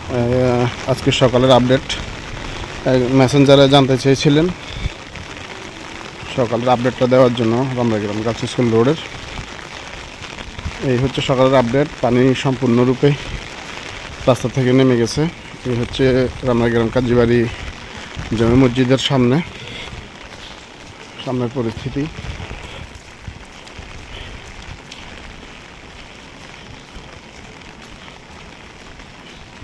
আজকে সকালের আপডেট মেসেঞ্জারে জানতে চেয়েছিলেন, সকালের আপডেটটা দেওয়ার জন্য রামরাগ্রাম গার্লস স্কুল রোডের এই হচ্ছে সকালের আপডেট। পানি সম্পূর্ণরূপে রাস্তা থেকে নেমে গেছে। এই হচ্ছে রামরাগ্রাম কাজীবাড়ি জামে মসজিদের সামনের পরিস্থিতি।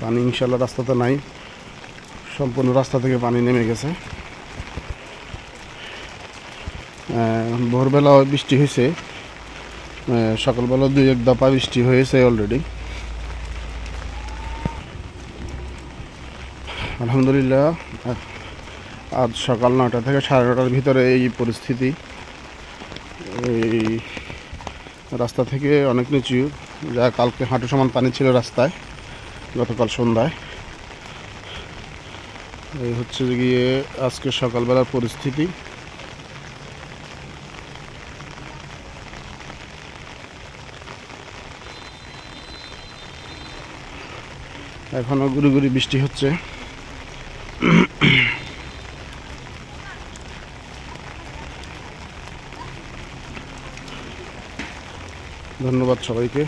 পানি ইনশাল্লাহ রাস্তাতে নাই, সম্পূর্ণ রাস্তা থেকে পানি নেমে গেছে। ভোরবেলা বৃষ্টি হয়েছে, সকালবেলা 2-1 দফা বৃষ্টি হয়েছে অলরেডি। আলহামদুলিল্লাহ আজ সকাল 9টা থেকে 9:30টার ভিতরে এই পরিস্থিতি। এই রাস্তা থেকে অনেক নিচু, যা কালকে হাঁটু সমান পানি ছিল রাস্তায় গতকাল সন্ধ্যায়। এই হচ্ছে গিয়ে আজকে সকালবেলার পরিস্থিতি। এখনো গুড়ি গুড়ি বৃষ্টি হচ্ছে। ধন্যবাদ সবাইকে।